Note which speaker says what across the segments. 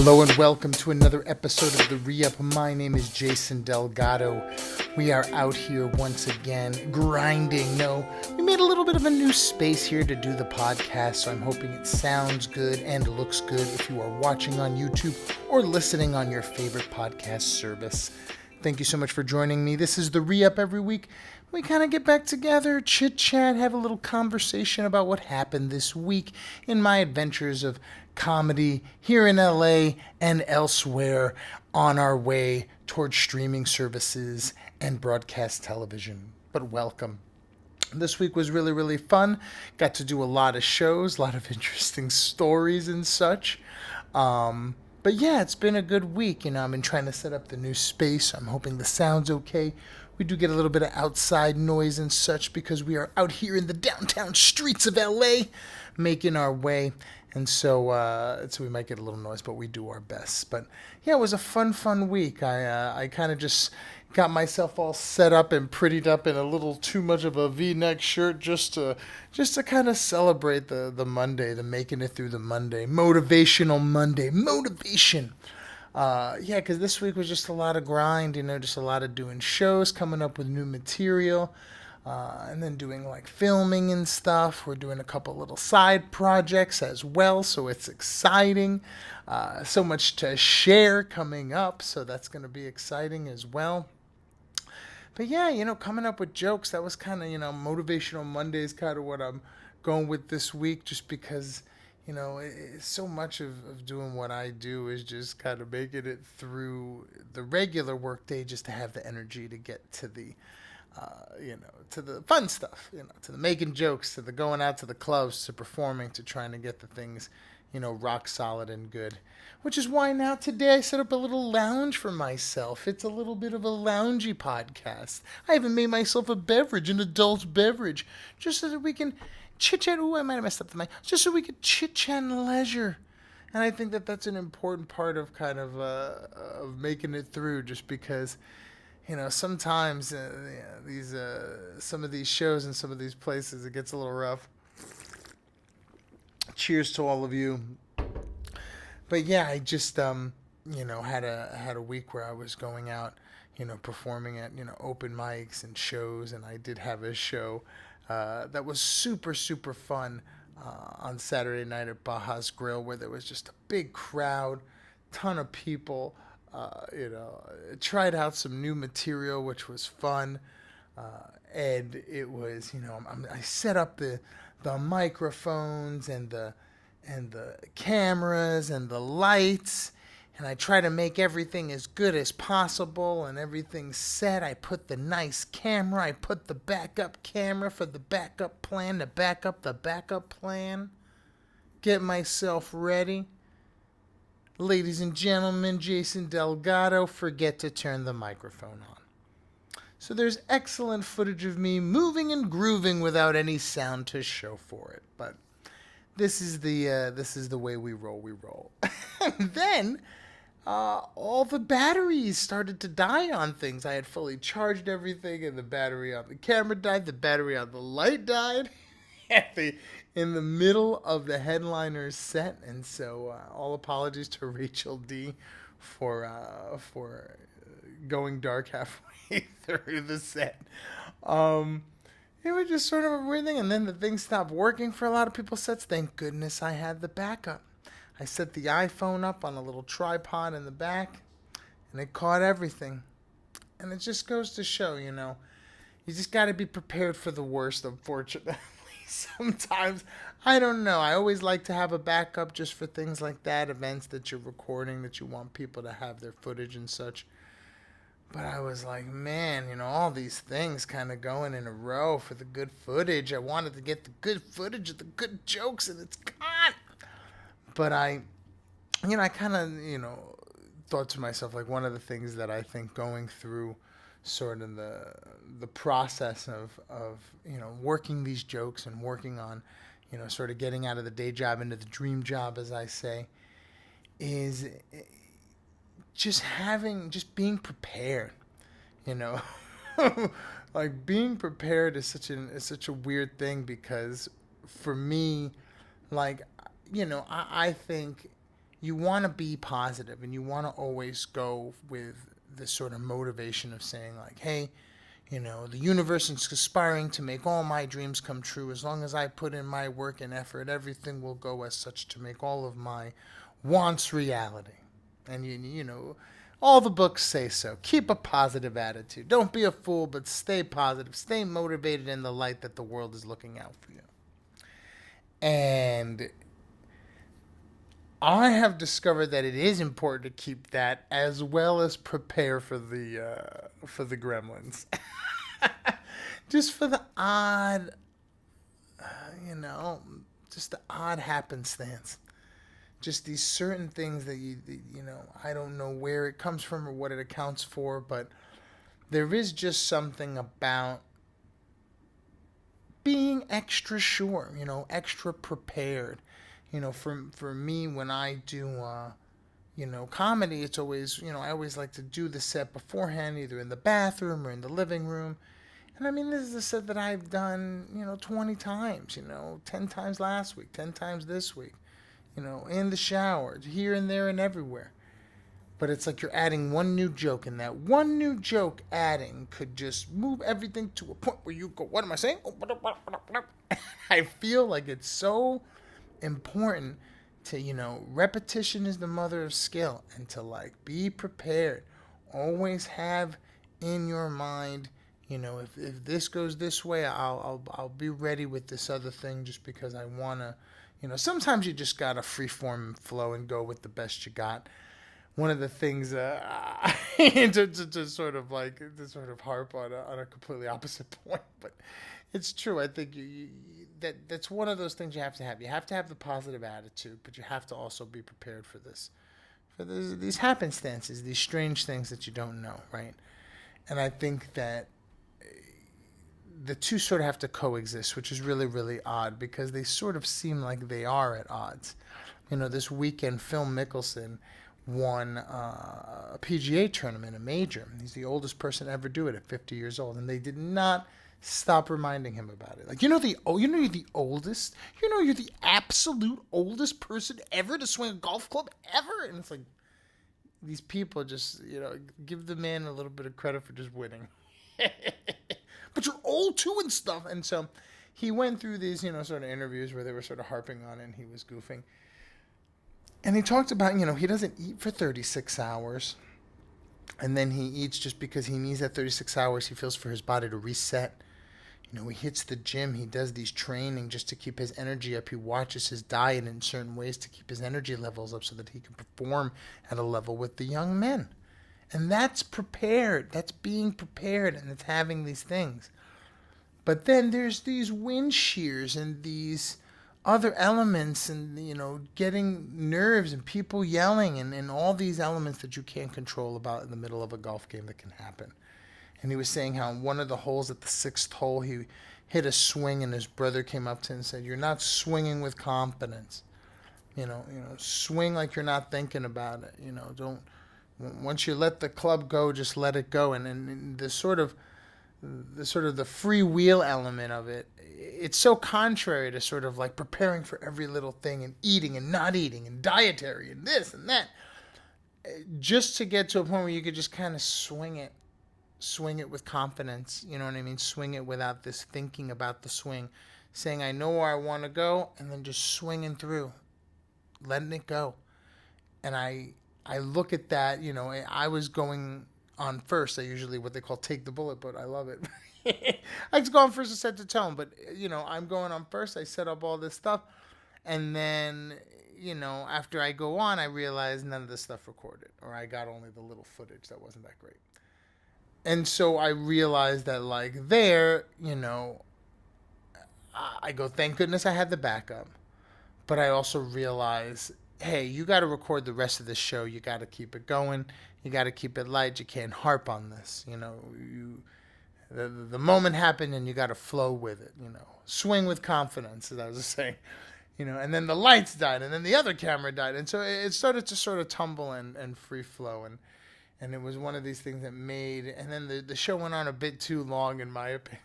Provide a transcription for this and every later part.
Speaker 1: Hello and welcome to another episode of the ReUp. My name is Jason Delgado. We are out here once again grinding. No, we made a little bit of a new space here to do the podcast, so I'm hoping it sounds good and looks good if you are watching on YouTube or listening on your favorite podcast service. Thank you so much for joining me. This is the ReUp every week. We kind of get back together, chit-chat, have a little conversation about what happened this week in my adventures of comedy here in LA and elsewhere on our way towards streaming services and broadcast television. But welcome. This week was really, really fun. Got to do a lot of shows, a lot of interesting stories and such. But yeah, it's been a good week. I've been trying to set up the new space. I'm hoping the sound's okay. We do get a little bit of outside noise and such because we are out here in the downtown streets of LA making our way. And so we might get a little noise, but we do our best. But yeah, it was a fun week. I kind of just got myself all set up and prettied up in a little too much of a V-neck shirt just to kind of celebrate the Monday, the making it through the Monday. Motivational Monday. Motivation. Yeah, because this week was just a lot of grind, just a lot of doing shows, coming up with new material, and then doing like filming and stuff. We're doing a couple little side projects as well, so it's exciting. So much to share coming up, so that's going to be exciting as well. But yeah, coming up with jokes, that was kind of, Motivational Monday is kind of what I'm going with this week, just because so much of doing what I do is just kind of making it through the regular workday just to have the energy to get to the, to the fun stuff, to the making jokes, to the going out to the clubs, to performing, to trying to get the things, rock solid and good. Which is why now today I set up a little lounge for myself. It's a little bit of a loungy podcast. I even made myself a beverage, an adult beverage, just so that we can chit-chat. Ooh, I might have messed up the mic. Just so we could chit-chat and leisure. And I think that that's an important part of kind of making it through, just because, sometimes these some of these shows and some of these places, it gets a little rough. Cheers to all of you. But yeah, I just had a week where I was going out, performing at open mics and shows, and I did have a show that was super, super fun on Saturday night at Baja's Grill, where there was just a big crowd, ton of people. Tried out some new material, which was fun. And it was, I set up the microphones and the cameras and the lights, and I try to make everything as good as possible, and everything's set. I put the nice camera, I put the backup camera for the backup plan to back up the backup plan. Get myself ready. Ladies and gentlemen, Jason Delgado, forget to turn the microphone on. So there's excellent footage of me moving and grooving without any sound to show for it. But this is the way we roll. We roll. And then all the batteries started to die on things. I had fully charged everything, and the battery on the camera died. The battery on the light died in the middle of the headliner's set. And so all apologies to Rachel D for going dark halfway through the set. It was just sort of a weird thing, and then the thing stopped working for a lot of people's sets. Thank goodness I had the backup. I set the iPhone up on a little tripod in the back, and it caught everything. And it just goes to show, you just got to be prepared for the worst, unfortunately. Sometimes, I don't know. I always like to have a backup just for things like that, events that you're recording, that you want people to have their footage and such. But I was like, man, all these things kind of going in a row for the good footage. I wanted to get the good footage of the good jokes, and it's gone. But I kind of, thought to myself, like, one of the things that I think going through sort of the process of working these jokes and working on, sort of getting out of the day job into the dream job, as I say, is just being prepared, like being prepared is such a weird thing, because for me, like, I think you want to be positive, and you want to always go with this sort of motivation of saying like, hey, the universe is conspiring to make all my dreams come true. As long as I put in my work and effort, everything will go as such to make all of my wants reality. And all the books say so. Keep a positive attitude. Don't be a fool, but stay positive. Stay motivated in the light that the world is looking out for you. And I have discovered that it is important to keep that, as well as prepare for the gremlins. Just for the odd, just the odd happenstance. Just these certain things that I don't know where it comes from or what it accounts for, but there is just something about being extra sure, extra prepared. For me, when I do, comedy, it's always, I always like to do the set beforehand, either in the bathroom or in the living room. And I mean, this is a set that I've done, 20 times, 10 times last week, 10 times this week, in the shower, here and there and everywhere. But it's like you're adding one new joke, and that one new joke adding could just move everything to a point where you go, what am I saying? I feel like it's so important to, repetition is the mother of skill, and to like be prepared. Always have in your mind, if this goes this way, I'll be ready with this other thing, just because I wanna, sometimes you just gotta freeform flow and go with the best you got. One of the things to sort of harp on a completely opposite point, but it's true. I think that's one of those things you have to have. You have to have the positive attitude, but you have to also be prepared for these happenstances, these strange things that you don't know, right? And I think that the two sort of have to coexist, which is really, really odd, because they sort of seem like they are at odds. This weekend, Phil Mickelson won a PGA tournament, a major. He's the oldest person to ever do it at 50 years old, and they did not stop reminding him about it. Like, you're the oldest, you're the absolute oldest person ever to swing a golf club ever. And it's like, these people just, give the man a little bit of credit for just winning. But you're old too and stuff. And so he went through these, sort of interviews where they were sort of harping on it, and he was goofing. And he talked about, he doesn't eat for 36 hours. And then he eats just because he needs that 36 hours. He feels for his body to reset. He hits the gym. He does these training just to keep his energy up. He watches his diet in certain ways to keep his energy levels up so that he can perform at a level with the young men. And that's prepared. That's being prepared, and it's having these things. But then there's these wind shears and these other elements, and getting nerves and people yelling, and all these elements that you can't control about in the middle of a golf game that can happen. And he was saying how in one of the holes, at the 6th hole, he hit a swing, and his brother came up to him and said, "You're not swinging with confidence. Swing like you're not thinking about it. Don't, once you let the club go, just let it go." And the sort of the free wheel element of it, it's so contrary to sort of like preparing for every little thing, and eating and not eating, and dietary and this and that, just to get to a point where you could just kind of swing it with confidence. You know what I mean? Swing it without this thinking about the swing, saying, I know where I want to go, and then just swinging through, letting it go. And I look at that, I was going on first. I usually what they call take the bullet, but I love it. I just go on first to set the tone, but I'm going on first. I set up all this stuff, and then after I go on, I realize none of this stuff recorded, or I got only the little footage that wasn't that great. And so I realized that I go, thank goodness I had the backup, but I also realize, hey, you got to record the rest of the show. You got to keep it going. You got to keep it light. You can't harp on this. The moment happened, and you got to flow with it. Swing with confidence, as I was saying. And then the lights died, and then the other camera died, and so it started to sort of tumble and free flow, and it was one of these things that made. And then the show went on a bit too long, in my opinion.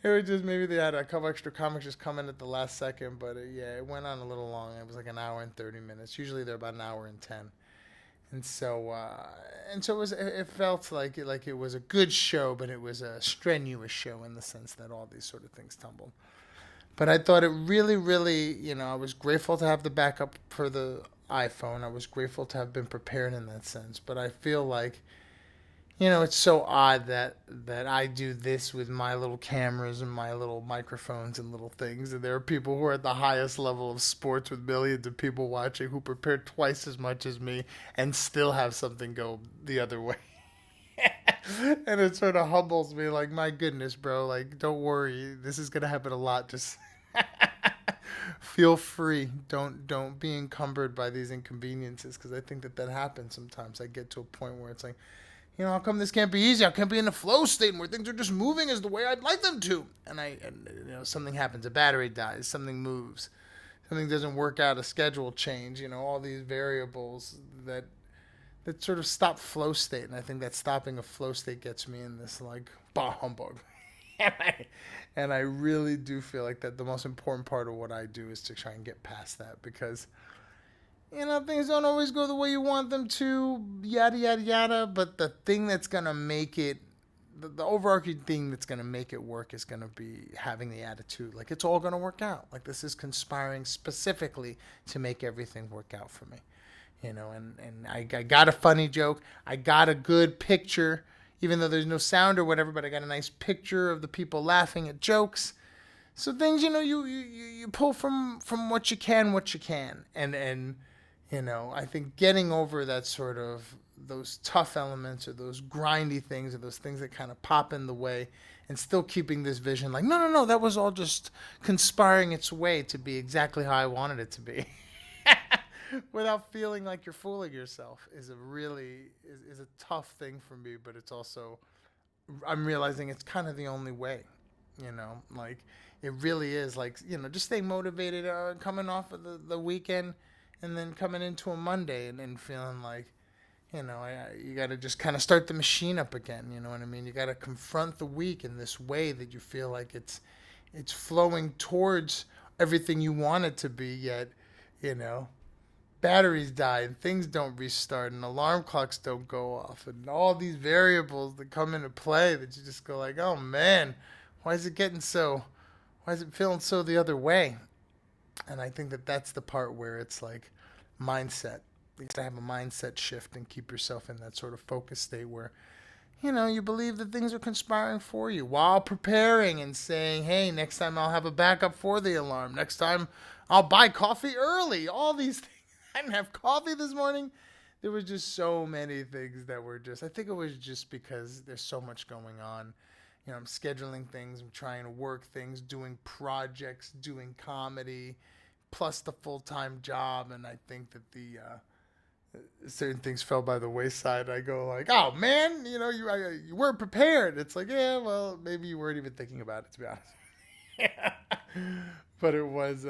Speaker 1: It was just maybe they had a couple extra comics just come in at the last second, but it went on a little long. It was like an hour and 30 minutes. Usually they're about an hour and 10. And so it was. It felt like it was a good show, but it was a strenuous show in the sense that all these sort of things tumbled. But I thought it really, really, I was grateful to have the backup for the iPhone. I was grateful to have been prepared in that sense. But I feel like, it's so odd that I do this with my little cameras and my little microphones and little things. And there are people who are at the highest level of sports with millions of people watching who prepare twice as much as me and still have something go the other way. And it sort of humbles me, like, my goodness, bro, like, don't worry, this is gonna happen a lot. Just feel free. Don't be encumbered by these inconveniences, because I think that happens sometimes. I get to a point where it's like, how come this can't be easy? I can't be in a flow state where things are just moving as the way I'd like them to. And something happens, a battery dies, something moves, something doesn't work out, a schedule change, all these variables that sort of stop flow state. And I think that stopping a flow state gets me in this, like, bah humbug. and I really do feel like that the most important part of what I do is to try and get past that, because, things don't always go the way you want them to, yada, yada, yada. But the thing that's going to make it, the overarching thing that's going to make it work is going to be having the attitude, like, it's all going to work out. Like, this is conspiring specifically to make everything work out for me. And I got a funny joke. I got a good picture, even though there's no sound or whatever, but I got a nice picture of the people laughing at jokes. So things, you pull from what you can. And I think getting over that sort of those tough elements or those grindy things or those things that kind of pop in the way, and still keeping this vision like, no, that was all just conspiring its way to be exactly how I wanted it to be. Without feeling like you're fooling yourself is a tough thing for me, but it's also, I'm realizing it's kind of the only way, like, it really is, like, just staying motivated, coming off of the weekend and then coming into a Monday and feeling like, you got to just kind of start the machine up again. You know what I mean? You got to confront the week in this way that you feel like it's flowing towards everything you want it to be, yet, batteries die and things don't restart and alarm clocks don't go off and all these variables that come into play that you just go like, oh man, why is it feeling so the other way? And I think that's the part where it's like mindset. You got to have a mindset shift and keep yourself in that sort of focus state where, you believe that things are conspiring for you while preparing and saying, hey, next time I'll have a backup for the alarm. Next time I'll buy coffee early. All these things. I didn't have coffee this morning. There was just so many things that were I think it was just because there's so much going on. I'm scheduling things, I'm trying to work things, doing projects, doing comedy, plus the full-time job. And I think that certain things fell by the wayside. I go like, oh man, you weren't prepared. It's like, yeah, well, maybe you weren't even thinking about it, to be honest. But it was,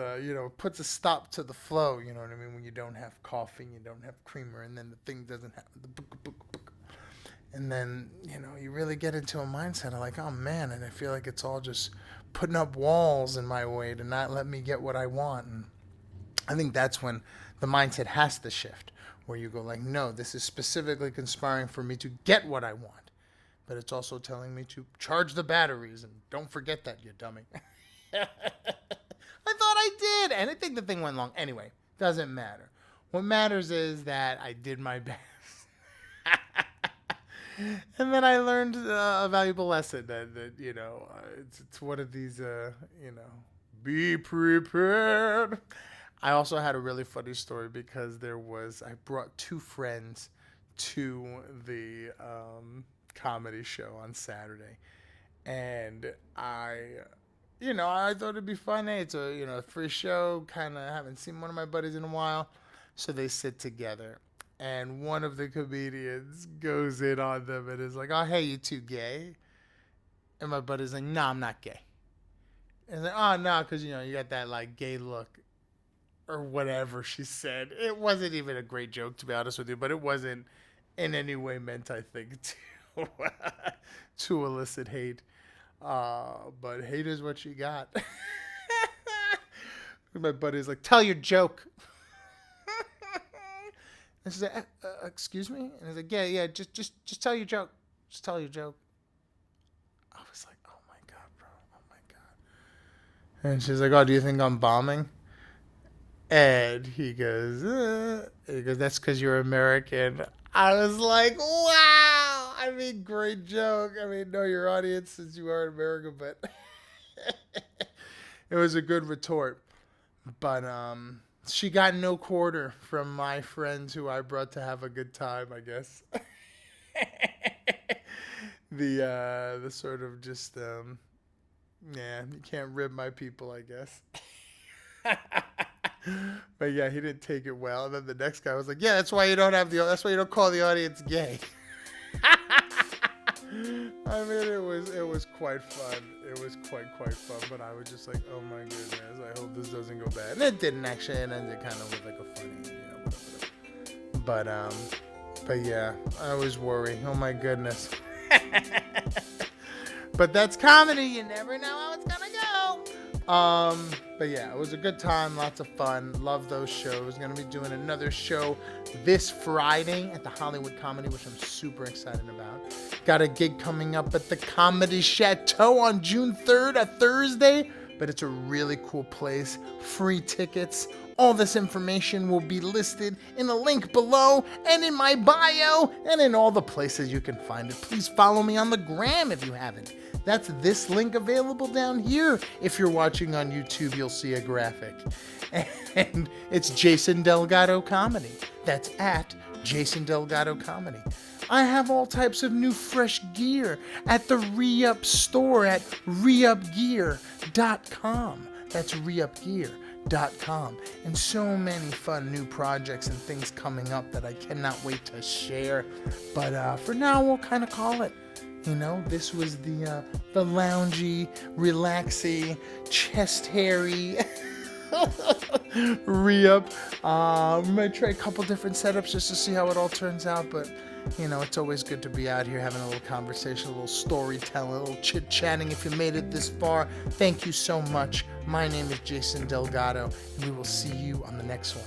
Speaker 1: puts a stop to the flow, you know what I mean? When you don't have coffee, you don't have creamer, and then the thing doesn't have the book. And then, you really get into a mindset of like, oh man, and I feel like it's all just putting up walls in my way to not let me get what I want. And I think that's when the mindset has to shift, where you go like, no, this is specifically conspiring for me to get what I want. But it's also telling me to charge the batteries, and don't forget that, you dummy. I thought I did, and I think the thing went long. Anyway, doesn't matter. What matters is that I did my best. And then I learned a valuable lesson that it's one of these, be prepared. I also had a really funny story because I brought two friends to the comedy show on Saturday, and I thought it'd be fun. Hey, it's a free show. Kind of haven't seen one of my buddies in a while, so they sit together. And one of the comedians goes in on them and is like, "Oh, hey, you two gay?" And my buddy's like, "No, I'm not gay." And like, "Oh, no, because you got that like gay look." Or whatever she said. It wasn't even a great joke, to be honest with you, but it wasn't in any way meant, I think, to elicit hate. But hate is what she got. My buddy's like, tell your joke. And she's like, excuse me? And he's like, yeah, just tell your joke. Just tell your joke. I was like, oh my God, bro. Oh my God. And she's like, oh, do you think I'm bombing? And he goes, that's because you're American. I was like, wow. I mean, great joke. I mean, know your audience since you are in America, but it was a good retort. But she got no quarter from my friends who I brought to have a good time, I guess. The sort of just you can't rib my people, I guess. But yeah, he didn't take it well. And then the next guy was like, yeah, that's why you don't call the audience gay. I mean, it was quite fun. It was quite fun. But I was just like, oh my goodness, I hope this doesn't go bad. And it didn't actually. It ended kind of with like a funny, whatever. But yeah, I was worried. Oh my goodness. But that's comedy. You never know how it's gonna go. But yeah, it was a good time. Lots of fun. Love those shows. Gonna be doing another show this Friday at the Hollywood Comedy, which I'm super excited about. Got a gig coming up at the Comedy Chateau on June 3rd, a Thursday. But it's a really cool place. Free tickets. All this information will be listed in a link below and in my bio and in all the places you can find it. Please follow me on the gram if you haven't. That's this link available down here. If you're watching on YouTube, you'll see a graphic. And it's Jason Delgado Comedy. That's at Jason Delgado Comedy. I have all types of new fresh gear at the ReUp store at reupgear.com. That's reupgear.com. And so many fun new projects and things coming up that I cannot wait to share. But for now, we'll kind of call it. You know, this was the loungy, relaxy, chest hairy ReUp. We might try a couple different setups just to see how it all turns out, but you know, it's always good to be out here having a little conversation, a little storytelling, a little chit-chatting. If you made it this far, thank you so much. My name is Jason Delgado, and we will see you on the next one.